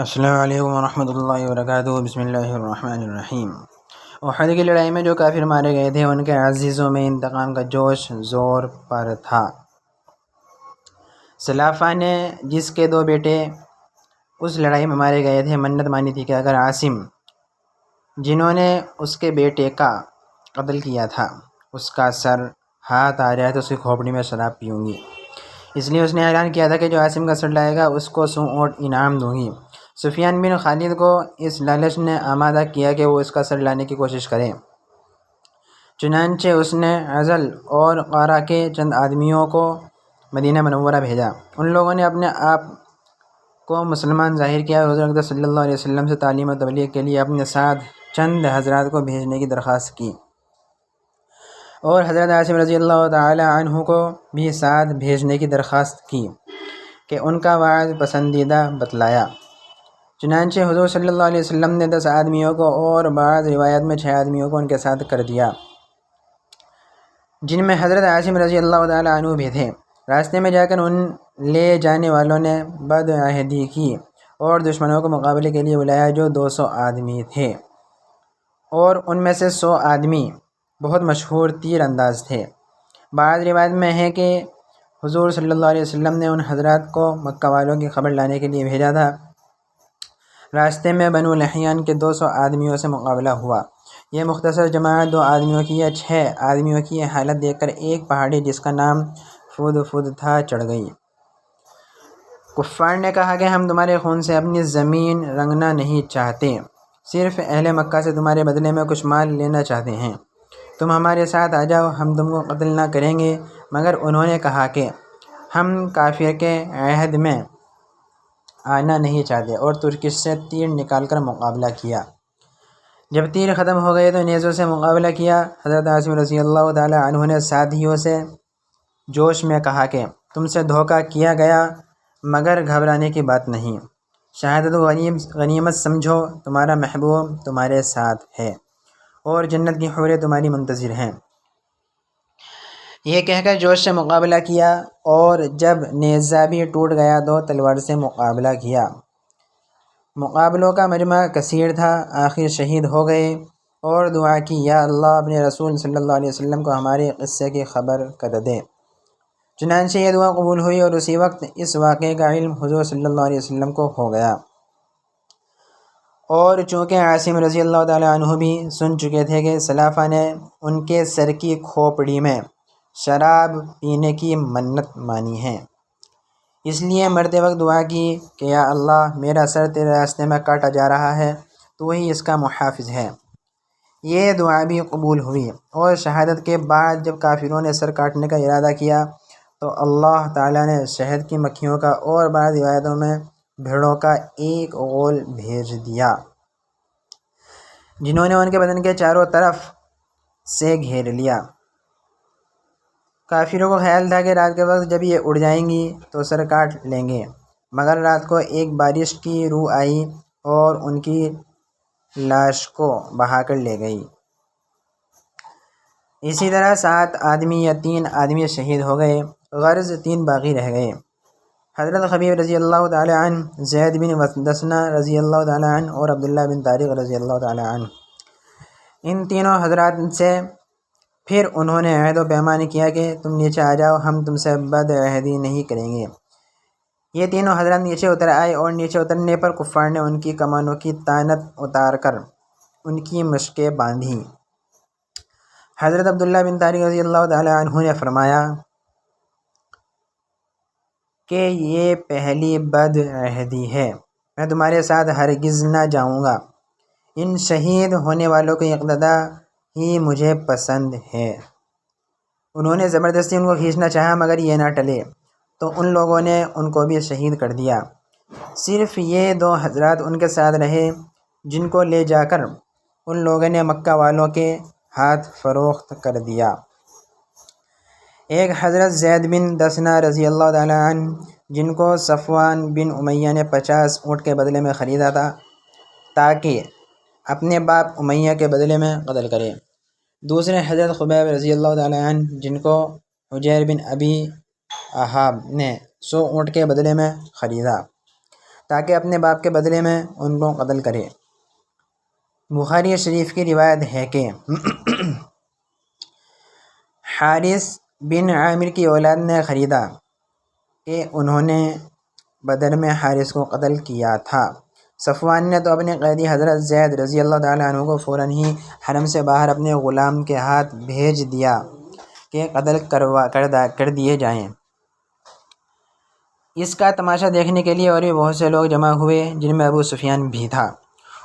السلام علیکم ورحمۃ اللہ وبرکاتہ۔ بسم اللہ الرحمن الرحیم۔ احد کی لڑائی میں جو کافر مارے گئے تھے ان کے عزیزوں میں انتقام کا جوش زور پر تھا۔ سلافہ نے جس کے 2 بیٹے اس لڑائی میں مارے گئے تھے منت مانی تھی کہ اگر عاصم جنہوں نے اس کے بیٹے کا قتل کیا تھا اس کا سر ہاتھ آ جائے تو اس کی کھوپڑی میں شراب پیوں گی۔ اس لیے اس نے اعلان کیا تھا کہ جو عاصم کا سر لائے گا اس کو 100 اونٹ انعام دوں گی۔ سفیان بن خالد کو اس لالچ نے آمادہ کیا کہ وہ اس کا سر لانے کی کوشش کرے، چنانچہ اس نے عزل اور قارہ کے چند آدمیوں کو مدینہ منورہ بھیجا۔ ان لوگوں نے اپنے آپ کو مسلمان ظاہر کیا اور حضور اقدس صلی اللہ علیہ وسلم سے تعلیم و تبلیغ کے لیے اپنے ساتھ چند حضرات کو بھیجنے کی درخواست کی، اور حضرت عاصم رضی اللہ تعالی عنہ کو بھی ساتھ بھیجنے کی درخواست کی کہ ان کا وعد پسندیدہ بتلایا۔ چنانچہ حضور صلی اللہ علیہ وسلم نے 10 آدمیوں کو اور بعض روایت میں 6 آدمیوں کو ان کے ساتھ کر دیا، جن میں حضرت عاصم رضی اللہ تعالی عنہ بھی تھے۔ راستے میں جا کر ان لے جانے والوں نے بد عہدی کی اور دشمنوں کو مقابلے کے لیے بلایا جو 200 آدمی تھے، اور ان میں سے 100 آدمی بہت مشہور تیر انداز تھے۔ بعض روایت میں ہے کہ حضور صلی اللہ علیہ وسلم نے ان حضرات کو مکہ والوں کی خبر لانے کے لیے بھیجا تھا۔ راستے میں بنو لحیان کے 200 آدمیوں سے مقابلہ ہوا۔ یہ مختصر جماعت 2 آدمیوں کی یا 6 آدمیوں کی یہ حالت دیکھ کر ایک پہاڑی جس کا نام فود فود تھا چڑھ گئی۔ کفار نے کہا کہ ہم تمہارے خون سے اپنی زمین رنگنا نہیں چاہتے، صرف اہل مکہ سے تمہارے بدلے میں کچھ مال لینا چاہتے ہیں، تم ہمارے ساتھ آ جاؤ، ہم تم کو قتل نہ کریں گے۔ مگر انہوں نے کہا کہ ہم کافر کے عہد میں آنا نہیں چاہتے، اور ترکش سے تیر نکال کر مقابلہ کیا۔ جب تیر ختم ہو گئے تو نیزوں سے مقابلہ کیا۔ حضرت عاصم رضی اللہ تعالی عنہ نے ساتھیوں سے جوش میں کہا کہ تم سے دھوکہ کیا گیا، مگر گھبرانے کی بات نہیں، شہادت غنیمت سمجھو، تمہارا محبوب تمہارے ساتھ ہے اور جنت کی حوریں تمہاری منتظر ہیں۔ یہ کہہ کر جوش سے مقابلہ کیا، اور جب نیزہ بھی ٹوٹ گیا تو تلوار سے مقابلہ کیا۔ مقابلوں کا مجمع کثیر تھا، آخر شہید ہو گئے اور دعا کی، یا اللہ اپنے رسول صلی اللہ علیہ وسلم کو ہمارے قصے کی خبر کر دے۔ چنانچہ یہ دعا قبول ہوئی اور اسی وقت اس واقعے کا علم حضور صلی اللہ علیہ وسلم کو ہو گیا، اور چونکہ عاصم رضی اللہ تعالی عنہ بھی سن چکے تھے کہ سلافہ نے ان کے سر کی کھوپڑی میں شراب پینے کی منت مانی ہے، اس لیے مرتے وقت دعا کی کہ یا اللہ میرا سر تیرے راستے میں کاٹا جا رہا ہے، تو ہی اس کا محافظ ہے۔ یہ دعا بھی قبول ہوئی، اور شہادت کے بعد جب کافروں نے سر کاٹنے کا ارادہ کیا تو اللہ تعالیٰ نے شہد کی مکھیوں کا اور بعض روایتوں میں بھیڑوں کا ایک غول بھیج دیا، جنہوں نے ان کے بدن کے چاروں طرف سے گھیر لیا۔ کافروں کو خیال تھا کہ رات کے وقت جب یہ اڑ جائیں گی تو سر کاٹ لیں گے، مگر رات کو ایک بارش کی روح آئی اور ان کی لاش کو بہا کر لے گئی۔ اسی طرح 7 آدمی یا 3 آدمی شہید ہو گئے، غرض 3 باقی رہ گئے۔ حضرت خبیب رضی اللہ تعالی عنہ، زید بن دسنہ رضی اللہ تعالی عنہ اور عبداللہ بن طارق رضی اللہ تعالی عنہ، ان تینوں حضرات سے پھر انہوں نے عہد و پیمان کیا کہ تم نیچے آ جاؤ، ہم تم سے بد عہدی نہیں کریں گے۔ یہ تینوں حضرات نیچے اتر آئے، اور نیچے اترنے پر کفار نے ان کی کمانوں کی تانت اتار کر ان کی مشقیں باندھیں۔ حضرت عبداللہ بن طارق رضی اللہ تعالی عنہ نے فرمایا کہ یہ پہلی بد عہدی ہے، میں تمہارے ساتھ ہرگز نہ جاؤں گا، ان شہید ہونے والوں کی اقتدا ہی مجھے پسند ہے۔ انہوں نے زبردستی ان کو کھینچنا چاہا، مگر یہ نہ ٹلے تو ان لوگوں نے ان کو بھی شہید کر دیا۔ صرف یہ 2 حضرات ان کے ساتھ رہے، جن کو لے جا کر ان لوگوں نے مکہ والوں کے ہاتھ فروخت کر دیا۔ ایک حضرت زید بن دسنہ رضی اللہ تعالی عنہ، جن کو صفوان بن امیہ نے 50 اونٹ کے بدلے میں خریدا تھا تاکہ اپنے باپ امیہ کے بدلے میں قتل کرے۔ دوسرے حضرت خبیب رضی اللہ تعالی عنہ، جن کو حجیر بن ابی احاب نے 100 اونٹ کے بدلے میں خریدا تاکہ اپنے باپ کے بدلے میں ان کو قتل کرے۔ بخاری شریف کی روایت ہے کہ حارث بن عامر کی اولاد نے خریدا کہ انہوں نے بدر میں حارث کو قتل کیا تھا۔ صفوان نے تو اپنے قیدی حضرت زید رضی اللہ تعالیٰ عنہ کو فوراً ہی حرم سے باہر اپنے غلام کے ہاتھ بھیج دیا کہ قتل کر دیے جائیں۔ اس کا تماشا دیکھنے کے لیے اور بھی بہت سے لوگ جمع ہوئے، جن میں ابو سفیان بھی تھا۔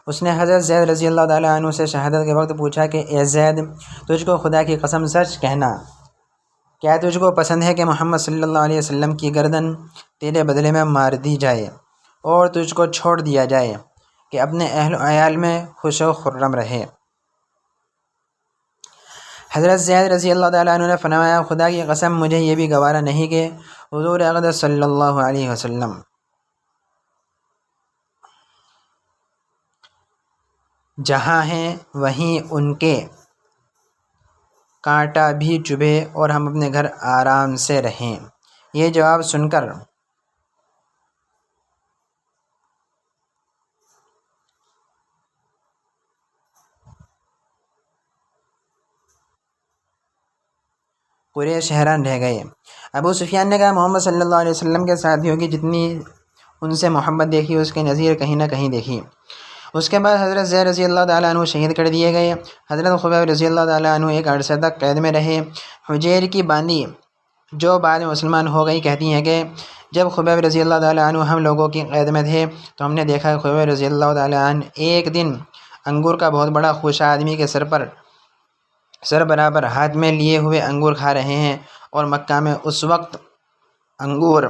اس نے حضرت زید رضی اللہ تعالیٰ عنہ سے شہادت کے وقت پوچھا کہ اے زید، تجھ کو خدا کی قسم سچ کہنا، کیا تجھ کو پسند ہے کہ محمد صلی اللہ علیہ وسلم کی گردن تیرے بدلے میں مار دی جائے اور تجھ کو چھوڑ دیا جائے کہ اپنے اہل و عیال میں خوش و خرم رہے؟ حضرت زید رضی اللہ تعالیٰ عنہ نے فرمایا، خدا کی قسم مجھے یہ بھی گوارا نہیں کہ حضور اقدس صلی اللہ علیہ وسلم جہاں ہیں وہیں ان کے کانٹا بھی چبھے اور ہم اپنے گھر آرام سے رہیں۔ یہ جواب سن کر قریش حیران رہ گئے۔ ابو سفیان نے کہا، محمد صلی اللہ علیہ وسلم کے ساتھیوں کی جتنی ان سے محبت دیکھی اس کے نظیر کہیں نہ کہیں دیکھی۔ اس کے بعد حضرت زید رضی اللہ تعالیٰ عنہ شہید کر دیے گئے۔ حضرت خبیب رضی اللہ تعالیٰ عنہ ایک عرصے تک قید میں رہے۔ حجیر کی باندی جو بعد میں مسلمان ہو گئی کہتی ہیں کہ جب خبیب رضی اللہ تعالیٰ عنہ ہم لوگوں کی قید میں تھے تو ہم نے دیکھا کہ خبیب رضی اللہ تعالیٰ عنہ ایک دن انگور کا بہت بڑا خوشہ آدمی کے سر برابر ہاتھ میں لیے ہوئے انگور کھا رہے ہیں، اور مکہ میں اس وقت انگور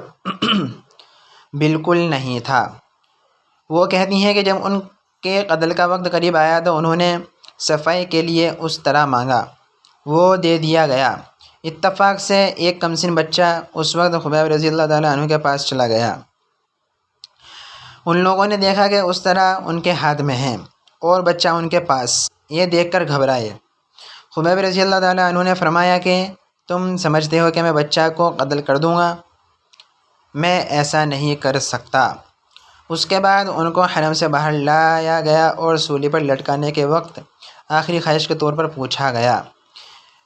بالکل نہیں تھا۔ وہ کہتی ہیں کہ جب ان کے قتل کا وقت قریب آیا تو انہوں نے صفائی کے لیے اس طرح مانگا، وہ دے دیا گیا۔ اتفاق سے ایک کمسن بچہ اس وقت خبیب رضی اللہ تعالیٰ عنہ کے پاس چلا گیا۔ ان لوگوں نے دیکھا کہ اس طرح ان کے ہاتھ میں ہے اور بچہ ان کے پاس، یہ دیکھ کر گھبرائے۔ خبیب رضی اللہ تعالیٰ عنہ نے فرمایا کہ تم سمجھتے ہو کہ میں بچہ کو قتل کر دوں گا؟ میں ایسا نہیں کر سکتا۔ اس کے بعد ان کو حرم سے باہر لایا گیا اور سولی پر لٹکانے کے وقت آخری خواہش کے طور پر پوچھا گیا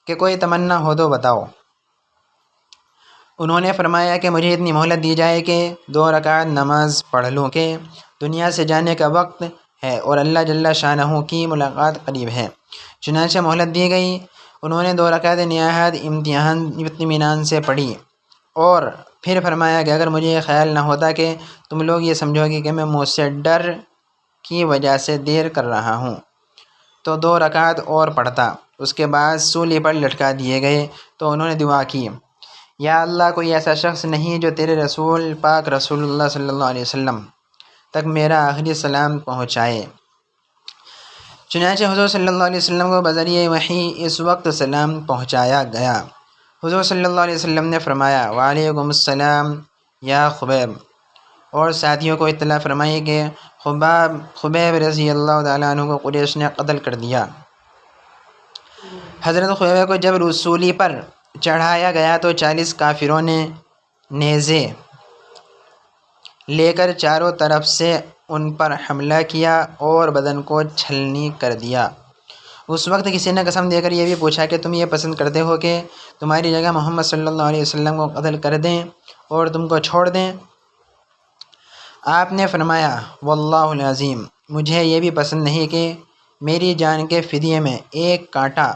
کہ کوئی تمنا ہو تو بتاؤ۔ انہوں نے فرمایا کہ مجھے اتنی مہلت دی جائے کہ 2 رکعت نماز پڑھ لوں کہ دنیا سے جانے کا وقت ہے اور اللہ جل شانہ کی ملاقات قریب ہے۔ چنانچہ مہلت دی گئی۔ انہوں نے 2 رکعت نہایت اطمینان سے پڑھی اور پھر فرمایا کہ اگر مجھے یہ خیال نہ ہوتا کہ تم لوگ یہ سمجھو گے کہ میں مجھ سے ڈر کی وجہ سے دیر کر رہا ہوں تو 2 رکعت اور پڑھتا۔ اس کے بعد سولی پر لٹکا دیے گئے تو انہوں نے دعا کی، یا اللہ، کوئی ایسا شخص نہیں جو تیرے رسول پاک رسول اللہ صلی اللہ علیہ وسلم تک میرا آخری سلام پہنچائے۔ چنانچہ حضور صلی اللہ علیہ وسلم کو بذریعہ وحی اس وقت سلام پہنچایا گیا۔ حضور صلی اللہ علیہ وسلم نے فرمایا، وعلیکم السلام یا خبیب، اور ساتھیوں کو اطلاع فرمائی کہ خبیب رضی اللہ تعالیٰ عنہ کو قریش نے قتل کر دیا۔ حضرت خبیب کو جب رسولی پر چڑھایا گیا تو 40 کافروں نے نیزے لے کر چاروں طرف سے ان پر حملہ کیا اور بدن کو چھلنی کر دیا۔ اس وقت کسی نے قسم دے کر یہ بھی پوچھا کہ تم یہ پسند کرتے ہو کہ تمہاری جگہ محمد صلی اللہ علیہ وسلم کو قتل کر دیں اور تم کو چھوڑ دیں؟ آپ نے فرمایا، واللہ العظیم، مجھے یہ بھی پسند نہیں کہ میری جان کے فدیے میں ایک کانٹا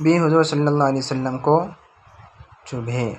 بھی حضور صلی اللہ علیہ وسلم کو چبھے۔